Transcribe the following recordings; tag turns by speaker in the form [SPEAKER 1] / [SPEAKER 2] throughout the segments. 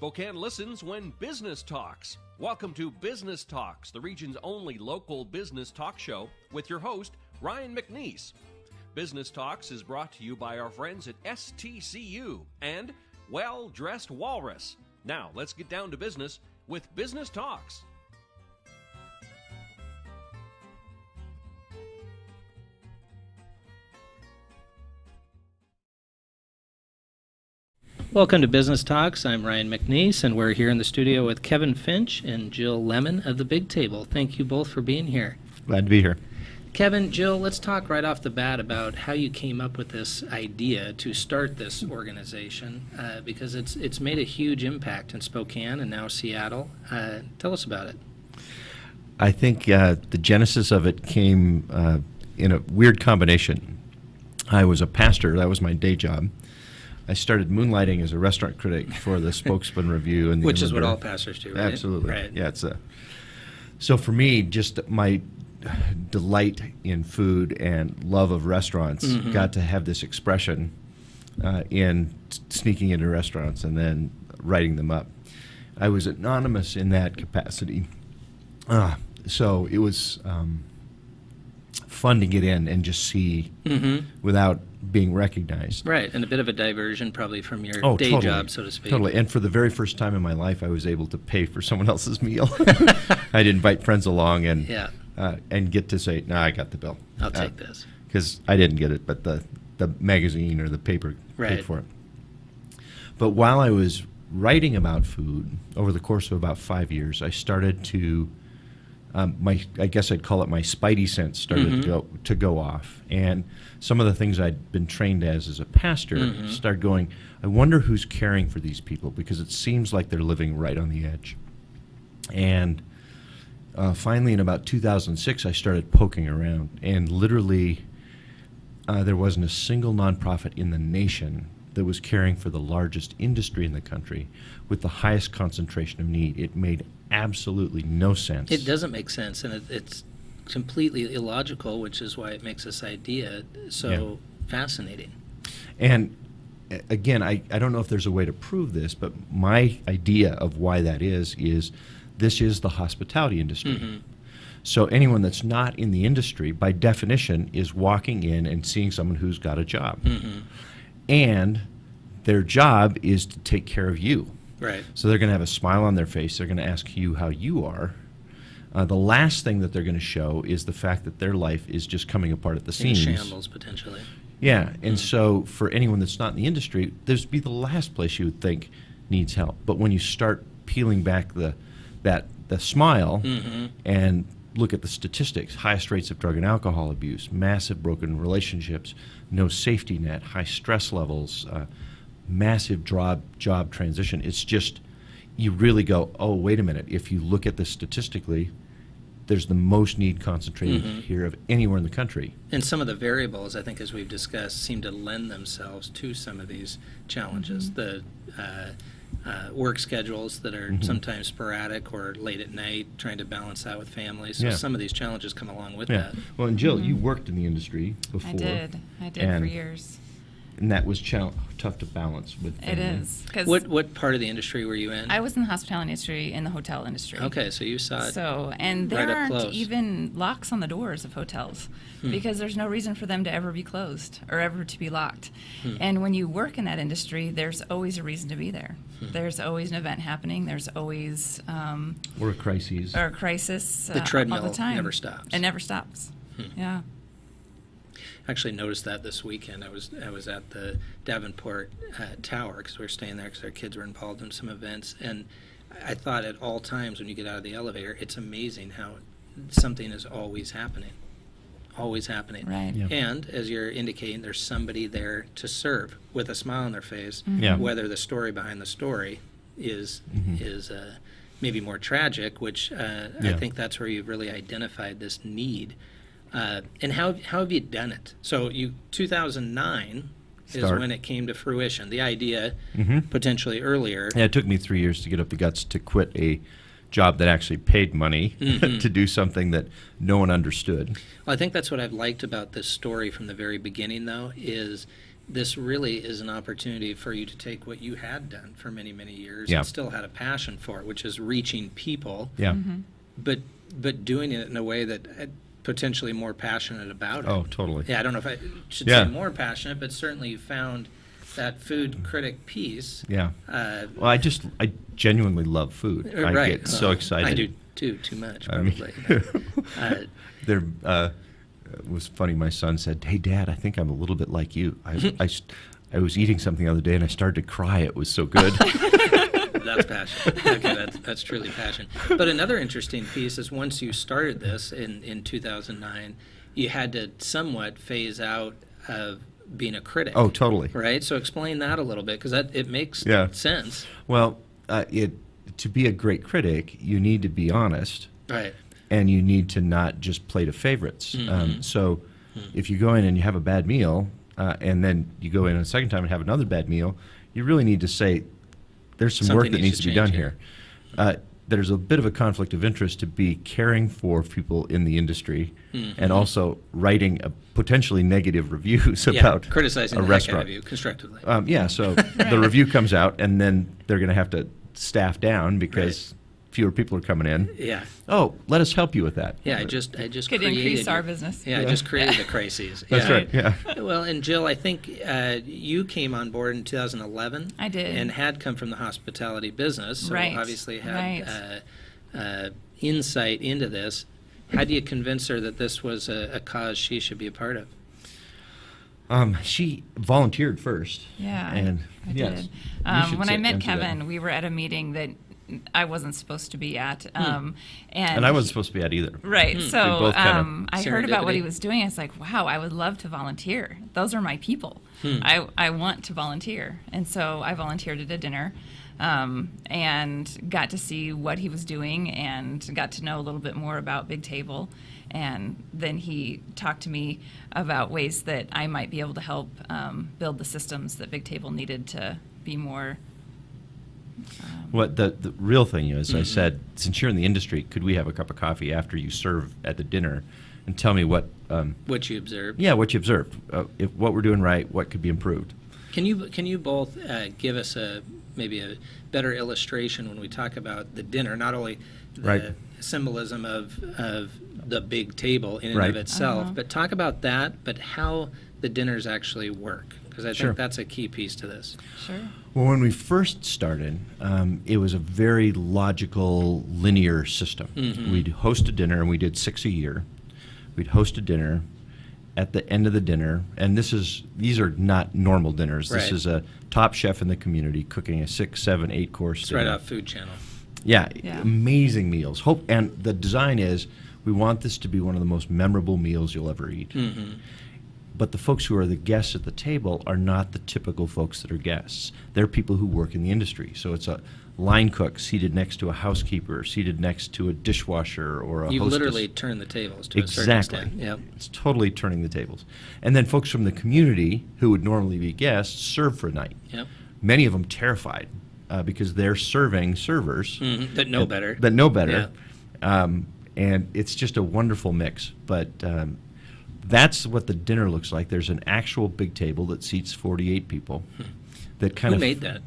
[SPEAKER 1] Spokane listens when business talks. Welcome to Business Talks, the region's only local business talk show with your host, Ryan McNeice. Business Talks is brought to you by our friends at STCU and Well Dressed Walrus. Now, let's get down to business with Business Talks.
[SPEAKER 2] Welcome to Business Talks. I'm Ryan McNeice, and we're here in the studio with Kevin Finch and Jill Lemon of the Big Table. Thank you both for being here.
[SPEAKER 3] Glad to be here.
[SPEAKER 2] Kevin, Jill, let's talk right off the bat about how you came up with this idea to start this organization, because it's made a huge impact in Spokane and now Seattle. Tell us about it.
[SPEAKER 3] I think the genesis of it came in a weird combination. I was a pastor. That was my day job. I started moonlighting as a restaurant critic for the Spokesman Review. And
[SPEAKER 2] Which is what all pastors do, right?
[SPEAKER 3] Absolutely.
[SPEAKER 2] Right.
[SPEAKER 3] Yeah, so for me, just my delight in food and love of restaurants got to have this expression in sneaking into restaurants and then writing them up. I was anonymous in that capacity. So it was fun to get in and just see without being recognized.
[SPEAKER 2] Right, and a bit of a diversion probably from your day
[SPEAKER 3] totally.
[SPEAKER 2] job, so to speak.
[SPEAKER 3] Totally, and for the very first time in my life, I was able to pay for someone else's meal. I'd invite friends along and get to say, "No, I got the bill.
[SPEAKER 2] I'll take this."
[SPEAKER 3] Because I didn't get it, but the magazine or the paper paid for it. But while I was writing about food over the course of about 5 years, I started to I guess I'd call it my spidey sense started to go off, and some of the things I'd been trained as a pastor started going, I wonder who's caring for these people, because it seems like they're living right on the edge. And finally in about 2006 I started poking around, and literally there wasn't a single nonprofit in the nation that was caring for the largest industry in the country with the highest concentration of need. It made absolutely no sense.
[SPEAKER 2] It doesn't make sense, and it's completely illogical, which is why it makes this idea so fascinating. And
[SPEAKER 3] again, I don't know if there's a way to prove this, but my idea of why that is this is the hospitality industry. So anyone that's not in the industry, by definition, is walking in and seeing someone who's got a job. And their job is to take care of you.
[SPEAKER 2] Right.
[SPEAKER 3] So they're going to have a smile on their face. They're going to ask you how you are. The last thing that they're going to show is the fact that their life is just coming apart at the seams.
[SPEAKER 2] In shambles, potentially.
[SPEAKER 3] Yeah, and so for anyone that's not in the industry, this would be the last place you would think needs help. But when you start peeling back the smile and look at the statistics, highest rates of drug and alcohol abuse, massive broken relationships, no safety net, high stress levels, massive job transition. It's just, you really go, oh, wait a minute. If you look at this statistically, there's the most need concentrated here of anywhere in the country.
[SPEAKER 2] And some of the variables, I think, as we've discussed, seem to lend themselves to some of these challenges. The work schedules that are sometimes sporadic or late at night, trying to balance that with families. So some of these challenges come along with that.
[SPEAKER 3] Well, and Jill, you worked in the industry before.
[SPEAKER 4] I did for years.
[SPEAKER 3] And that was tough to balance with family.
[SPEAKER 4] It is.
[SPEAKER 2] What part of the industry were you in?
[SPEAKER 4] I was in the hospitality industry, in the hotel industry.
[SPEAKER 2] Okay, so you saw it
[SPEAKER 4] and there
[SPEAKER 2] right up
[SPEAKER 4] aren't
[SPEAKER 2] close.
[SPEAKER 4] even locks on the doors of hotels because there's no reason for them to ever be closed or ever to be locked. And when you work in that industry, there's always a reason to be there. There's always an event happening. There's always
[SPEAKER 3] or a crisis.
[SPEAKER 2] The treadmill
[SPEAKER 4] all the time.
[SPEAKER 2] never stops.
[SPEAKER 4] It never stops. Yeah.
[SPEAKER 2] Actually noticed that this weekend. I was at the Davenport Tower because we were staying there because our kids were involved in some events, and I thought at all times when you get out of the elevator, it's amazing how something is always happening.
[SPEAKER 4] Right.
[SPEAKER 3] Yeah.
[SPEAKER 2] And as you're indicating, there's somebody there to serve with a smile on their face, whether the story behind the story is maybe more tragic, which I think that's where you've really identified this need. And how have you done it? So 2009 is when it came to fruition. The idea potentially earlier.
[SPEAKER 3] Yeah, it took me 3 years to get up the guts to quit a job that actually paid money to do something that no one understood.
[SPEAKER 2] Well, I think that's what I've liked about this story from the very beginning, though, is this really is an opportunity for you to take what you had done for many, many years
[SPEAKER 3] Yeah.
[SPEAKER 2] and still had a passion for it, which is reaching people,
[SPEAKER 3] Yeah.
[SPEAKER 2] but doing it in a way that potentially more passionate about it.
[SPEAKER 3] Oh, totally.
[SPEAKER 2] Yeah, I don't know if I should
[SPEAKER 3] Yeah.
[SPEAKER 2] say more passionate, but certainly you found that food critic piece.
[SPEAKER 3] Yeah. Well, I genuinely love food. I
[SPEAKER 2] Right.
[SPEAKER 3] get so excited.
[SPEAKER 2] I do too much,
[SPEAKER 3] I mean,
[SPEAKER 2] probably.
[SPEAKER 3] there it was funny. My son said, "Hey, Dad, I think I'm a little bit like you. I was eating something the other day and I started to cry. It was so good."
[SPEAKER 2] That's passion. Okay, that's truly passion. But another interesting piece is once you started this in 2009, you had to somewhat phase out of being a critic.
[SPEAKER 3] Oh, totally.
[SPEAKER 2] Right? So explain that a little bit, because it makes sense.
[SPEAKER 3] Well, to be a great critic, you need to be honest.
[SPEAKER 2] Right.
[SPEAKER 3] And you need to not just play to favorites. So if you go in and you have a bad meal, and then you go in a second time and have another bad meal, you really need to say, there's some work that needs to be done here. There's a bit of a conflict of interest to be caring for people in the industry and also writing potentially negative reviews about
[SPEAKER 2] criticizing
[SPEAKER 3] a
[SPEAKER 2] the
[SPEAKER 3] restaurant.
[SPEAKER 2] heck out of you constructively.
[SPEAKER 3] So the review comes out, and then they're going to have to staff down because fewer people are coming in.
[SPEAKER 2] Yeah.
[SPEAKER 3] Oh, let us help you with that.
[SPEAKER 2] Yeah, I just
[SPEAKER 4] could increase our business.
[SPEAKER 2] Yeah, I just created the crises.
[SPEAKER 3] That's right. Yeah.
[SPEAKER 2] Well, and Jill, I think you came on board in 2011.
[SPEAKER 4] I did.
[SPEAKER 2] And had come from the hospitality business, so
[SPEAKER 4] Right.
[SPEAKER 2] obviously had insight into this. How do you convince her that this was a cause she should be a part of?
[SPEAKER 3] She volunteered first.
[SPEAKER 4] Yeah,
[SPEAKER 3] and
[SPEAKER 4] I
[SPEAKER 3] yes,
[SPEAKER 4] did. When I met Kevin, we were at a meeting that I wasn't supposed to be at. And
[SPEAKER 3] I wasn't supposed to be at either.
[SPEAKER 4] Right. So
[SPEAKER 3] both kind
[SPEAKER 4] I heard about what he was doing. I was like, wow, I would love to volunteer. Those are my people. I want to volunteer. And so I volunteered at a dinner and got to see what he was doing and got to know a little bit more about Big Table. And then he talked to me about ways that I might be able to help build the systems that Big Table needed to be more.
[SPEAKER 3] What the real thing is, I said, since you're in the industry, could we have a cup of coffee after you serve at the dinner, and tell me what
[SPEAKER 2] you observed?
[SPEAKER 3] Yeah, what you observed. If what we're doing right, what could be improved.
[SPEAKER 2] Can you both give us maybe a better illustration when we talk about the dinner, not only the symbolism of the big table in and of itself, but talk about that, but how the dinners actually work, because I think that's a key piece to this.
[SPEAKER 4] Sure.
[SPEAKER 3] Well, when we first started, it was a very logical, linear system. We'd host a dinner, and we did 6 a year. We'd host a dinner. At the end of the dinner, and these are not normal dinners. This is a top chef in the community cooking a 6, 7, 8 course dinner.
[SPEAKER 2] Right off Food Channel.
[SPEAKER 3] Yeah, amazing meals. And the design is, we want this to be one of the most memorable meals you'll ever eat. But the folks who are the guests at the table are not the typical folks that are guests. They're people who work in the industry. So it's a line cook seated next to a housekeeper, seated next to a dishwasher or a hostess.
[SPEAKER 2] You've literally turned the tables to a certain extent.
[SPEAKER 3] Yep. It's totally turning the tables. And then folks from the community who would normally be guests serve for a night.
[SPEAKER 2] Yep.
[SPEAKER 3] Many of them terrified because they're serving servers
[SPEAKER 2] that know better.
[SPEAKER 3] That know better. Yeah. And it's just a wonderful mix. But that's what the dinner looks like. There's an actual big table that seats 48 people. That kind
[SPEAKER 2] Who made that?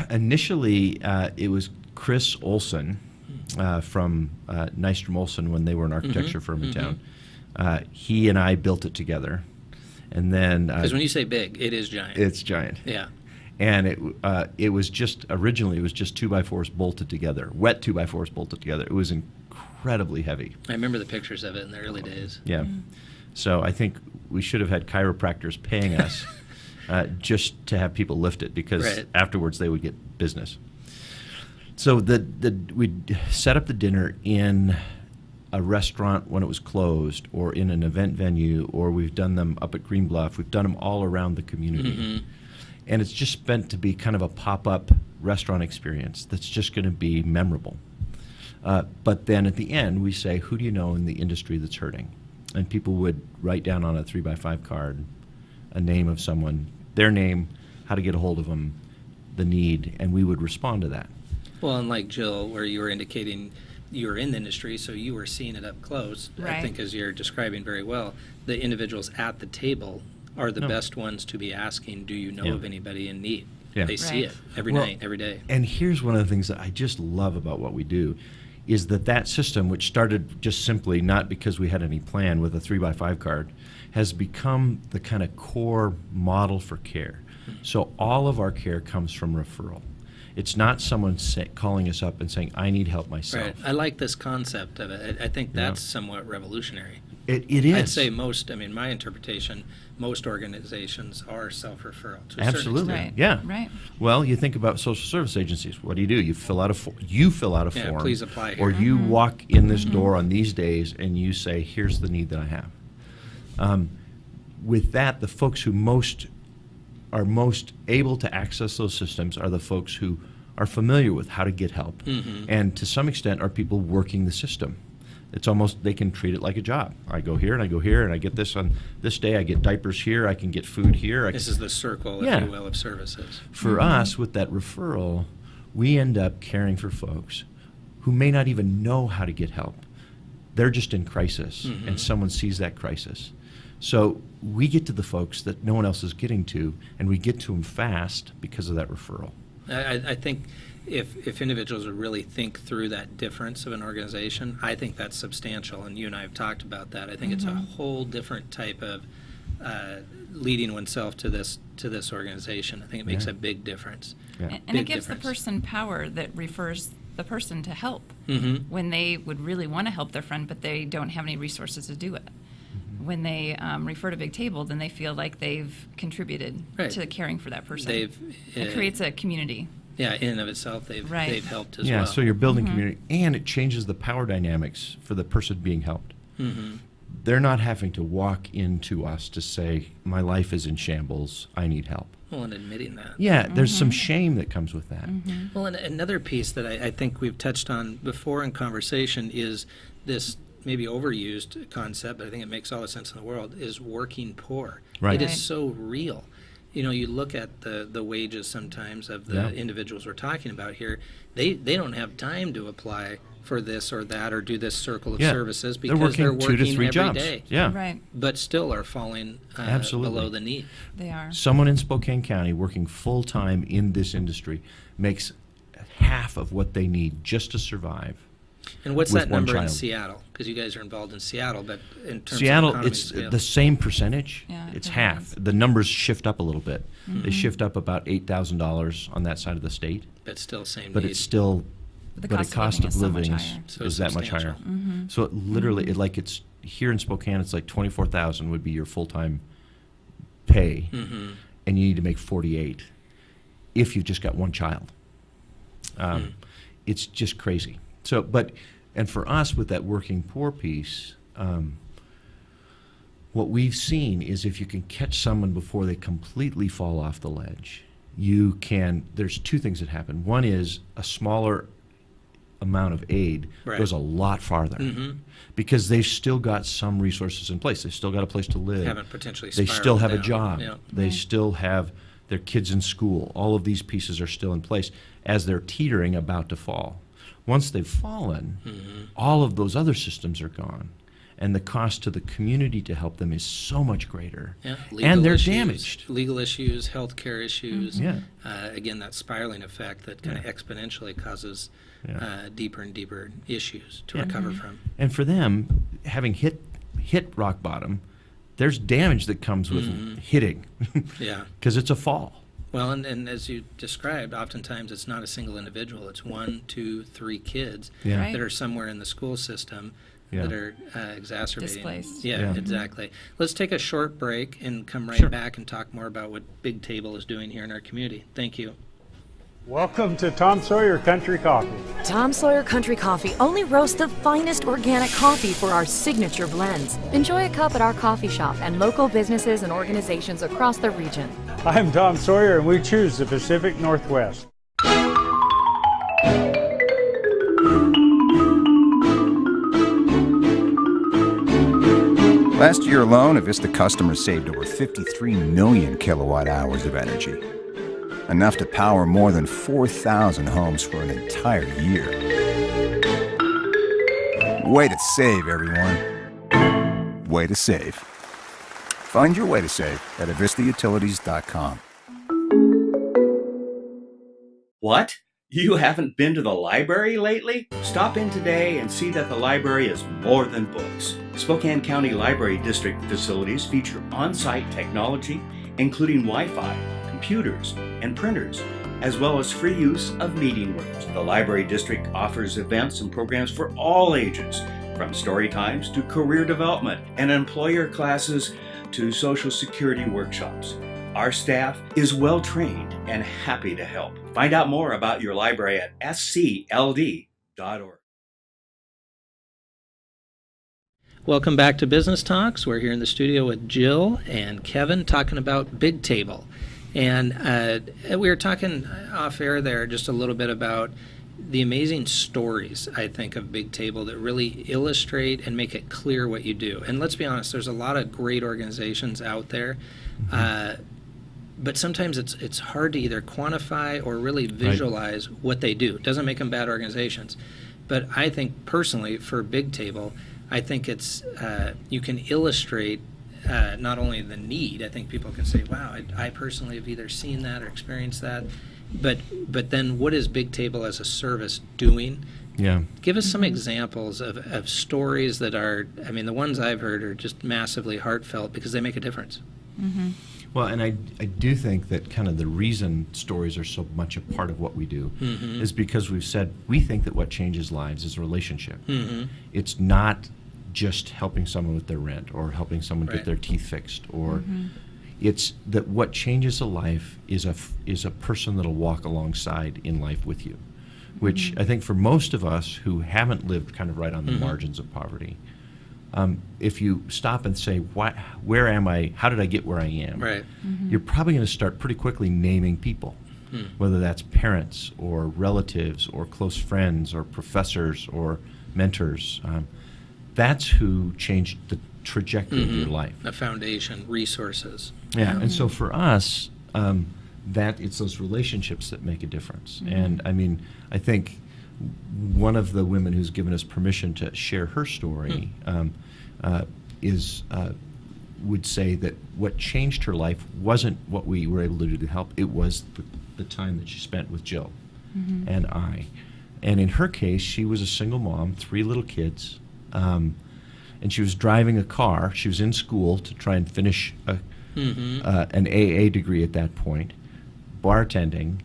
[SPEAKER 3] Initially, it was Chris Olson from Nystrom Olson when they were an architecture firm in town. He and I built it together, and then
[SPEAKER 2] because when you say big, it is giant.
[SPEAKER 3] It's giant.
[SPEAKER 2] Yeah.
[SPEAKER 3] And it was just originally 2x4s bolted together, wet 2x4s bolted together. It was incredibly heavy.
[SPEAKER 2] I remember the pictures of it in the early days.
[SPEAKER 3] Yeah. So I think we should have had chiropractors paying us. Just to have people lift it, because afterwards they would get business. So we'd set up the dinner in a restaurant when it was closed, or in an event venue, or we've done them up at Green Bluff. We've done them all around the community. And it's just meant to be kind of a pop-up restaurant experience that's just going to be memorable. But then at the end, we say, who do you know in the industry that's hurting? And people would write down on a 3x5 card a name of someone, their name, how to get a hold of them, the need, and we would respond to that.
[SPEAKER 2] Well, and like Jill, where you were indicating you were in the industry, so you were seeing it up close. I think, as you're describing very well, the individuals at the table are the best ones to be asking, do you know of anybody in need?
[SPEAKER 3] Yeah.
[SPEAKER 2] They see it every night, every day.
[SPEAKER 3] And here's one of the things that I just love about what we do is that system, which started just simply not because we had any plan with a 3x5 card, has become the kind of core model for care. So all of our care comes from referral. It's not someone calling us up and saying, I need help myself.
[SPEAKER 2] Right. I like this concept of it. I think that's somewhat revolutionary.
[SPEAKER 3] It is.
[SPEAKER 2] I'd say my interpretation, most organizations are self-referral to a
[SPEAKER 3] Absolutely.
[SPEAKER 2] certain extent.
[SPEAKER 3] Yeah.
[SPEAKER 4] Right.
[SPEAKER 3] Well, you think about social service agencies. What do? You fill out a form.
[SPEAKER 2] Please apply here.
[SPEAKER 3] Or you walk in this door on these days and you say, here's the need that I have. With that, the folks who are most able to access those systems are the folks who are familiar with how to get help. And to some extent are people working the system. It's almost, they can treat it like a job. I go here and I go here and I get this on this day, I get diapers here, I can get food here.
[SPEAKER 2] This is the circle, if you will, of services.
[SPEAKER 3] For us, with that referral, we end up caring for folks who may not even know how to get help. They're just in crisis, and someone sees that crisis. So we get to the folks that no one else is getting to, and we get to them fast because of that referral.
[SPEAKER 2] I think if individuals would really think through that difference of an organization, I think that's substantial, and you and I have talked about that. I think it's a whole different type of leading oneself to this organization. I think it makes a big difference.
[SPEAKER 4] Yeah. And it gives the person power that refers the person to help when they would really want to help their friend, but they don't have any resources to do it. When they refer to Big Table, then they feel like they've contributed to caring for that person. It creates a community.
[SPEAKER 2] Yeah, in and of itself, they've helped as well.
[SPEAKER 3] Yeah, so you're building community, and it changes the power dynamics for the person being helped. They're not having to walk into us to say, my life is in shambles, I need help.
[SPEAKER 2] Well, and admitting that.
[SPEAKER 3] Yeah, there's some shame that comes with that.
[SPEAKER 2] Well, and another piece that I think we've touched on before in conversation is this maybe overused concept, but I think it makes all the sense in the world, is working poor.
[SPEAKER 3] Right.
[SPEAKER 2] It is so real. You know, you look at the wages sometimes of the individuals we're talking about here, they don't have time to apply for this or that or do this circle of services because they're working
[SPEAKER 3] 2 to 3
[SPEAKER 2] every
[SPEAKER 3] jobs.
[SPEAKER 2] day.
[SPEAKER 3] Yeah.
[SPEAKER 4] Right.
[SPEAKER 2] But still are falling below the need.
[SPEAKER 4] They are.
[SPEAKER 3] Someone in Spokane County working full-time in this industry makes half of what they need just to survive.
[SPEAKER 2] And what's that number in Seattle? Because you guys are involved in Seattle, but in terms
[SPEAKER 3] Seattle,
[SPEAKER 2] of
[SPEAKER 3] it's the same percentage.
[SPEAKER 4] Yeah,
[SPEAKER 3] it's half. The numbers shift up a little bit. They shift up about $8,000 on that side of the state.
[SPEAKER 2] But still same
[SPEAKER 3] But
[SPEAKER 2] need.
[SPEAKER 3] it's still,
[SPEAKER 4] The
[SPEAKER 3] cost of living
[SPEAKER 4] so
[SPEAKER 3] is that much higher. So it literally, it's here in Spokane, it's like $24,000 would be your full-time pay, and you need to make 48 if you've just got one child. It's just crazy. So, and for us with that working poor piece, what we've seen is if you can catch someone before they completely fall off the ledge, there's two things that happen. One is a smaller amount of aid goes a lot farther because they've still got some resources in place. They've still got a place to live.
[SPEAKER 2] Haven't potentially
[SPEAKER 3] they still have
[SPEAKER 2] down.
[SPEAKER 3] A job.
[SPEAKER 2] Yeah.
[SPEAKER 3] They still have their kids in school. All of these pieces are still in place as they're teetering about to fall. Once they've fallen, all of those other systems are gone. And the cost to the community to help them is so much greater.
[SPEAKER 2] Yeah,
[SPEAKER 3] and they're damaged.
[SPEAKER 2] Legal issues, healthcare issues.
[SPEAKER 3] Yeah.
[SPEAKER 2] Again, that spiraling effect that kind of exponentially causes deeper and deeper issues to recover from.
[SPEAKER 3] And for them, having hit rock bottom, there's damage that comes with hitting. Because it's a fall.
[SPEAKER 2] Well, and as you described, oftentimes it's not a single individual. It's 1, 2, 3 kids that are somewhere in the school system that are exacerbating.
[SPEAKER 4] Displaced.
[SPEAKER 2] Yeah, exactly. Let's take a short break and come right back and talk more about what Big Table is doing here in our community. Thank you.
[SPEAKER 5] Welcome to Tom Sawyer Country Coffee.
[SPEAKER 6] Tom Sawyer Country Coffee only roasts the finest organic coffee for our signature blends. Enjoy a cup at our coffee shop and local businesses and organizations across the region.
[SPEAKER 5] I'm Tom Sawyer, and we choose the Pacific Northwest.
[SPEAKER 7] Last year alone, Avista customers saved over 53 million kilowatt hours of energy. Enough to power more than 4,000 homes for an entire year. Way to save, everyone. Way to save. Find your way to save at avistautilities.com.
[SPEAKER 8] What? You haven't been to the library lately? Stop in today and see that the library is more than books. Spokane County Library District facilities feature on-site technology, including Wi-Fi, computers, and printers, as well as free use of meeting rooms. The Library District offers events and programs for all ages, from story times to career development and employer classes to Social Security workshops. Our staff is well trained and happy to help. Find out more about your library at scld.org.
[SPEAKER 2] Welcome back to Business Talks. We're here in the studio with Jill and Kevin talking about Big Table. And we were talking off air there just a little bit about the amazing stories, I think, of Big Table that really illustrate and make it clear what you do. And let's be honest, there's a lot of great organizations out there. But sometimes it's hard to either quantify or really visualize what they do. It doesn't make them bad organizations. But I think personally for Big Table, I think it's you can illustrate not only the need. I think people can say, wow, I personally have either seen that or experienced that. But then what is Big Table as a service doing?
[SPEAKER 3] Yeah.
[SPEAKER 2] Give us some examples of stories that are, I mean, the ones I've heard are just massively heartfelt because they make a difference.
[SPEAKER 4] Mm-hmm.
[SPEAKER 3] Well, and I do think that kind of the reason stories are so much a part of what we do is because we've said we think that what changes lives is a relationship. It's not just helping someone with their rent or helping someone get their teeth fixed, or it's that what changes a life is a person that'll walk alongside in life with you, which I think for most of us who haven't lived kind of right on the margins of poverty, if you stop and say, where am I? How did I get where I am? Right. You're probably going to start pretty quickly naming people, whether that's parents or relatives or close friends or professors or mentors. That's who changed the trajectory of your life.
[SPEAKER 2] A foundation, resources.
[SPEAKER 3] Yeah, and so for us, that it's those relationships that make a difference. And I mean, I think one of the women who's given us permission to share her story would say that what changed her life wasn't what we were able to do to help, it was the time that she spent with Jill and I. And in her case, she was a single mom, 3 little kids, and she was driving a car. She was in school to try and finish an AA degree at that point, bartending,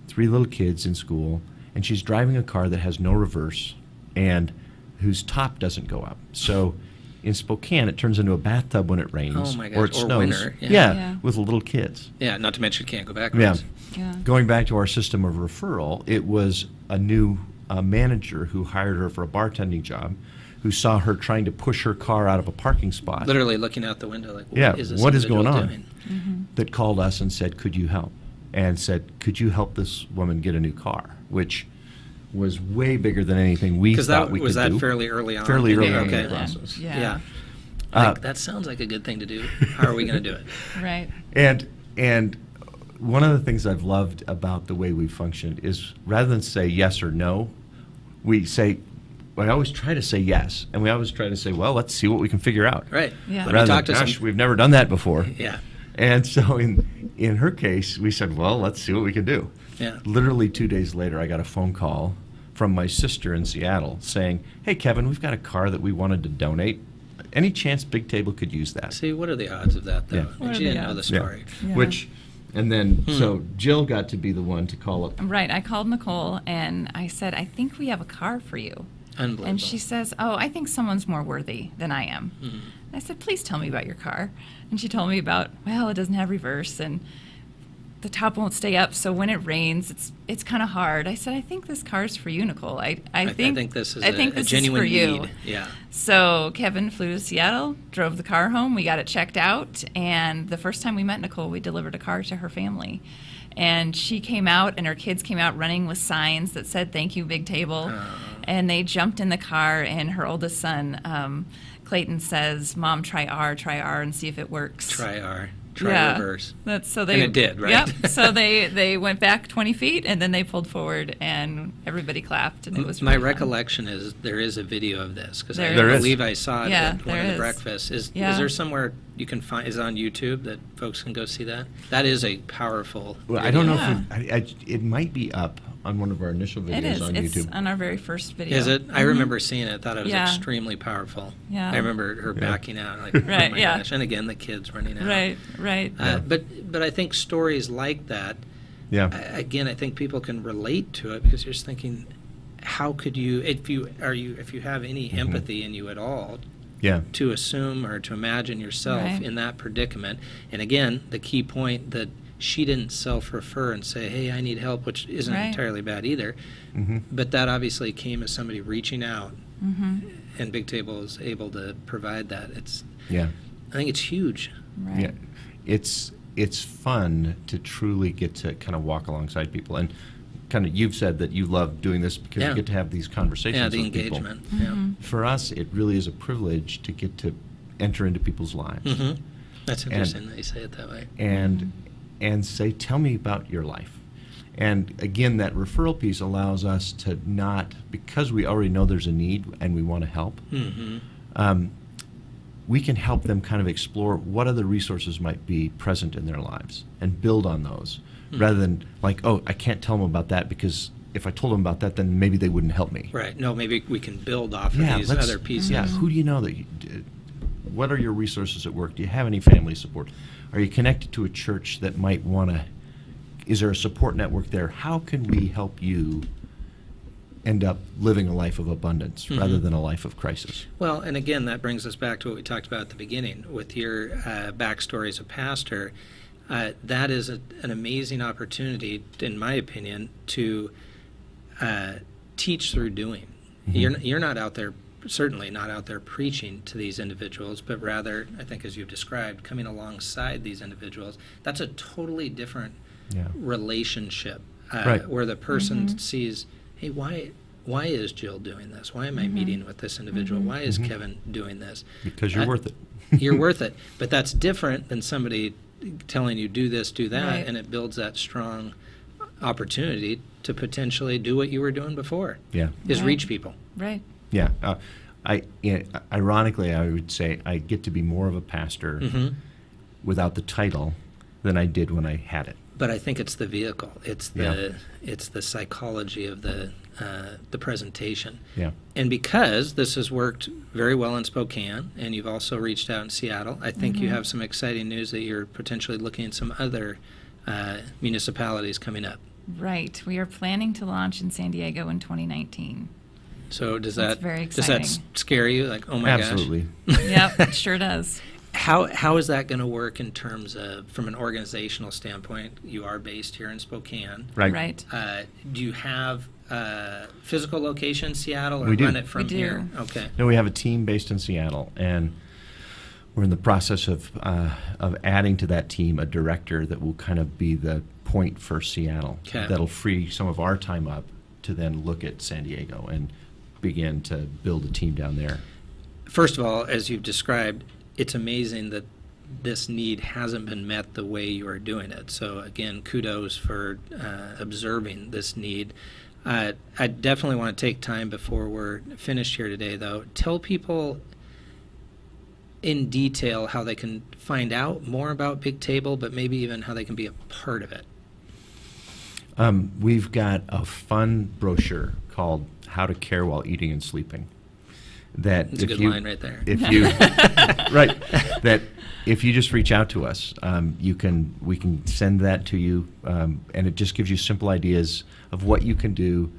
[SPEAKER 3] 3 little kids in school, and she's driving a car that has no reverse and whose top doesn't go up. So in Spokane, it turns into a bathtub when it rains or it snows.
[SPEAKER 2] Winter.
[SPEAKER 3] With little kids.
[SPEAKER 2] Yeah, not to mention can't go backwards.
[SPEAKER 3] Going back to our system of referral, it was a new manager who hired her for a bartending job, who saw her trying to push her car out of a parking spot.
[SPEAKER 2] Literally looking out the window like,
[SPEAKER 3] what is going on? That called us and said, could you help? And said, could you help this woman get a new car? Which was way bigger than anything we thought we could do.
[SPEAKER 2] Was that fairly early on?
[SPEAKER 3] Fairly early on in the process.
[SPEAKER 2] That sounds like a good thing to do. How are we going to do it?
[SPEAKER 4] Right.
[SPEAKER 3] And one of the things I've loved about the way we functioned is rather than say yes or no, we always try to say yes, and we always try to say, well, let's see what we can figure out.
[SPEAKER 2] Right.
[SPEAKER 4] Yeah.
[SPEAKER 3] Rather than, gosh, we've never done that before.
[SPEAKER 2] Yeah.
[SPEAKER 3] And so in her case, we said, well, let's see what we can do.
[SPEAKER 2] Yeah.
[SPEAKER 3] Literally 2 days later, I got a phone call from my sister in Seattle saying, hey, Kevin, we've got a car that we wanted to donate. Any chance Big Table could use that?
[SPEAKER 2] See, what are the odds of that, though?
[SPEAKER 3] Yeah.
[SPEAKER 2] She didn't know the story.
[SPEAKER 3] Yeah. So Jill got to be the one to call up.
[SPEAKER 4] Right. I called Nicole, and I said, I think we have a car for you.
[SPEAKER 2] Unbelievable.
[SPEAKER 4] And she says, oh, I think someone's more worthy than I am. I said, please tell me about your car. And she told me about, well, it doesn't have reverse, and the top won't stay up, so when it rains, it's kind of hard. I said, I think this car's for you, Nicole. I think
[SPEAKER 2] this is
[SPEAKER 4] a
[SPEAKER 2] genuine
[SPEAKER 4] for you.
[SPEAKER 2] need. Yeah.
[SPEAKER 4] So Kevin flew to Seattle, drove the car home. We got it checked out, and the first time we met Nicole, we delivered a car to her family. And she came out, and her kids came out running with signs that said, thank you, Big Table. And they jumped in the car, and her oldest son, Clayton, says, Mom, try R, and see if it works.
[SPEAKER 2] Try R. Try reverse.
[SPEAKER 4] And
[SPEAKER 2] it did, right?
[SPEAKER 4] Yep. So they went back 20 feet, and then they pulled forward, and everybody clapped, and it was really
[SPEAKER 2] My recollection is there is a video of this, because I
[SPEAKER 3] believe
[SPEAKER 2] I saw it at one of the breakfasts. Is there somewhere you can find, is it on YouTube that folks can go see that? That is a powerful
[SPEAKER 3] Well,
[SPEAKER 2] video.
[SPEAKER 3] I don't know if it might be up on one of our initial videos on YouTube.
[SPEAKER 4] It's on our very first video.
[SPEAKER 2] Is it? I remember seeing it. Thought it was extremely powerful.
[SPEAKER 4] Yeah.
[SPEAKER 2] I remember her backing out. Like,
[SPEAKER 4] right.
[SPEAKER 2] Oh my gosh. And again, the kids running out.
[SPEAKER 4] Right.
[SPEAKER 2] But I think stories like that.
[SPEAKER 3] Yeah.
[SPEAKER 2] Again, I think people can relate to it because you're just thinking, how could you, if you have any empathy in you at all, to assume or to imagine yourself in that predicament. And again, the key point that she didn't self-refer and say, hey, I need help, which isn't entirely bad either. But that obviously came as somebody reaching out, and Big Table is able to provide that. I think it's huge.
[SPEAKER 4] Right.
[SPEAKER 3] Yeah, it's fun to truly get to kind of walk alongside people. And kind of, you've said that you love doing this because you get to have these conversations with people.
[SPEAKER 2] Yeah, the engagement.
[SPEAKER 3] For us, it really is a privilege to get to enter into people's lives.
[SPEAKER 2] That's interesting that you say it that way.
[SPEAKER 3] And say, tell me about your life. And again, that referral piece allows us to not, because we already know there's a need and we want to help, we can help them kind of explore what other resources might be present in their lives and build on those, rather than like, oh, I can't tell them about that because if I told them about that, then maybe they wouldn't help me.
[SPEAKER 2] Right. No, maybe we can build off of these other pieces.
[SPEAKER 3] Yeah. Who do you know that? What are your resources at work? Do you have any family support? Are you connected to a church that might want to? Is there a support network there? How can we help you end up living a life of abundance rather than a life of crisis?
[SPEAKER 2] Well, and again, that brings us back to what we talked about at the beginning with your backstory as a pastor. That is an amazing opportunity, in my opinion, to teach through doing. You're not out there, certainly not out there preaching to these individuals, but rather, I think as you've described, coming alongside these individuals. That's a totally different relationship where the person sees, hey, why is Jill doing this? Why am I meeting with this individual? Why is Kevin doing this?
[SPEAKER 3] Because you're worth it.
[SPEAKER 2] You're worth it. But that's different than somebody telling you do this, do that, and it builds that strong opportunity to potentially do what you were doing before. Reach people.
[SPEAKER 4] Right.
[SPEAKER 3] Yeah. Ironically, I would say I get to be more of a pastor without the title than I did when I had it.
[SPEAKER 2] But I think it's the vehicle. It's the psychology of the presentation.
[SPEAKER 3] Yeah.
[SPEAKER 2] And because this has worked very well in Spokane, and you've also reached out in Seattle, I think you have some exciting news that you're potentially looking at some other municipalities coming up.
[SPEAKER 4] Right. We are planning to launch in San Diego in 2019.
[SPEAKER 2] So does
[SPEAKER 4] That's
[SPEAKER 2] that
[SPEAKER 4] very
[SPEAKER 2] does that
[SPEAKER 4] exciting.
[SPEAKER 2] scare you? Like, oh my gosh.
[SPEAKER 3] Absolutely.
[SPEAKER 4] Yep, it sure does.
[SPEAKER 2] How is that going to work in terms of, from an organizational standpoint? You are based here in Spokane.
[SPEAKER 4] Right.
[SPEAKER 2] Do you have physical location in Seattle, or
[SPEAKER 3] We do.
[SPEAKER 2] run it from
[SPEAKER 4] We do.
[SPEAKER 2] here? Okay.
[SPEAKER 3] No, we have a team based in Seattle, and we're in the process of adding to that team a director that will kind of be the point for Seattle.
[SPEAKER 2] Okay.
[SPEAKER 3] That'll free some of our time up to then look at San Diego and begin to build a team down there.
[SPEAKER 2] First of all, as you've described, it's amazing that this need hasn't been met the way you are doing it. So again, kudos for observing this need. I definitely want to take time before we're finished here today, though. Tell people in detail how they can find out more about Big Table, but maybe even how they can be a part of it.
[SPEAKER 3] We've got a fun brochure called How to Care While Eating and Sleeping.
[SPEAKER 2] That's a good line right there.
[SPEAKER 3] If you that if you just reach out to us, we can send that to you, and it just gives you simple ideas of what you can do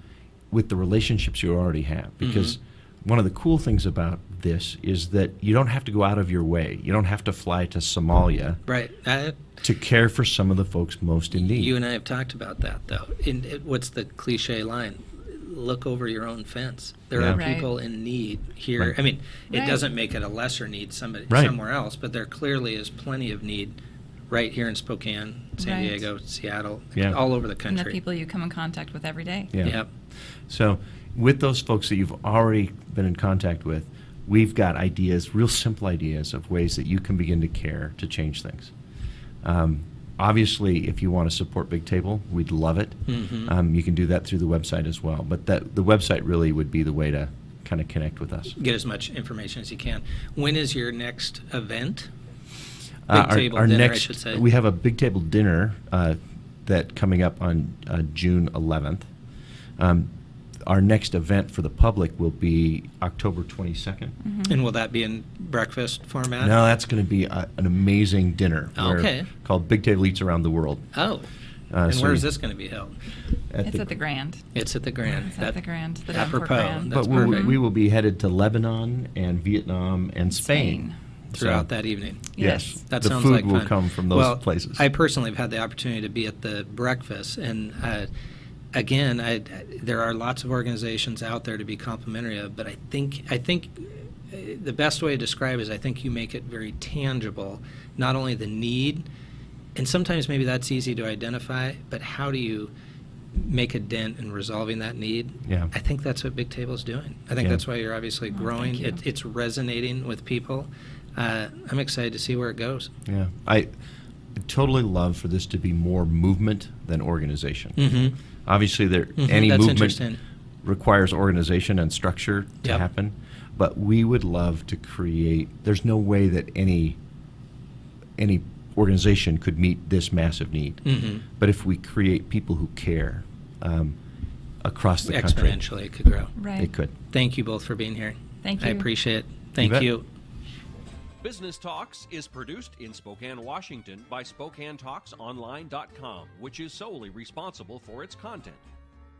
[SPEAKER 3] with the relationships you already have. Because one of the cool things about this is that you don't have to go out of your way. You don't have to fly to Somalia to care for some of the folks most in need.
[SPEAKER 2] You and I have talked about that, though. What's the cliche line? Look over your own fence. There are people in need here.
[SPEAKER 3] Right.
[SPEAKER 2] I mean, it doesn't make it a lesser need somewhere else, but there clearly is plenty of need right here in Spokane, San Diego, Seattle, all over the country.
[SPEAKER 4] And the people you come in contact with every day.
[SPEAKER 2] Yep.
[SPEAKER 3] So with those folks that you've already been in contact with, we've got ideas, real simple ideas of ways that you can begin to care to change things. Obviously, if you want to support Big Table, we'd love it. You can do that through the website as well. But the website really would be the way to kind of connect with us.
[SPEAKER 2] Get as much information as you can. When is your next event? Big table
[SPEAKER 3] our
[SPEAKER 2] dinner,
[SPEAKER 3] next,
[SPEAKER 2] I should say.
[SPEAKER 3] We have a big table dinner that coming up on June 11th. Our next event for the public will be October 22nd.
[SPEAKER 2] And will that be in breakfast format?
[SPEAKER 3] No, that's going to be an amazing dinner.
[SPEAKER 2] Okay.
[SPEAKER 3] Called Big Table Eats Around the World.
[SPEAKER 2] Oh. And where is this going to be held?
[SPEAKER 4] It's at the Grand.
[SPEAKER 2] It's at the Grand.
[SPEAKER 4] It's at the Grand. The
[SPEAKER 2] apropos.
[SPEAKER 4] Grand.
[SPEAKER 2] That's
[SPEAKER 3] but we will be headed to Lebanon and Vietnam and Spain.
[SPEAKER 2] Throughout that evening.
[SPEAKER 3] Yes.
[SPEAKER 2] That
[SPEAKER 3] the
[SPEAKER 2] sounds
[SPEAKER 3] food
[SPEAKER 2] like
[SPEAKER 3] will
[SPEAKER 2] fun.
[SPEAKER 3] come from those places.
[SPEAKER 2] I personally have had the opportunity to be at the breakfast, and again, there are lots of organizations out there to be complimentary of, but I think the best way to describe it is I think you make it very tangible, not only the need, and sometimes maybe that's easy to identify, but how do you make a dent in resolving that need?
[SPEAKER 3] Yeah.
[SPEAKER 2] I think that's what Big Table is doing. I think that's why you're obviously growing.
[SPEAKER 4] Thank you.
[SPEAKER 2] It's resonating with people. I'm excited to see where it goes.
[SPEAKER 3] Yeah. I totally love for this to be more movement than organization. Obviously, any
[SPEAKER 2] That's
[SPEAKER 3] movement requires organization and structure to happen, but we would love to create. There's no way that any organization could meet this massive need. But if we create people who care across the country,
[SPEAKER 2] exponentially it could grow.
[SPEAKER 4] Right.
[SPEAKER 3] it could.
[SPEAKER 2] Thank you both for being here.
[SPEAKER 4] Thank you.
[SPEAKER 2] I appreciate it. Thank
[SPEAKER 3] bet.
[SPEAKER 2] you.
[SPEAKER 1] Business Talks is produced in Spokane, Washington by SpokaneTalksOnline.com, which is solely responsible for its content.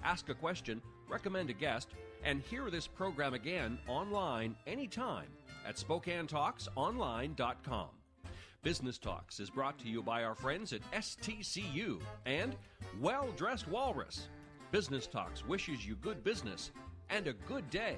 [SPEAKER 1] Ask a question, recommend a guest, and hear this program again online anytime at SpokaneTalksOnline.com. Business Talks is brought to you by our friends at STCU and Well Dressed Walrus. Business Talks wishes you good business and a good day.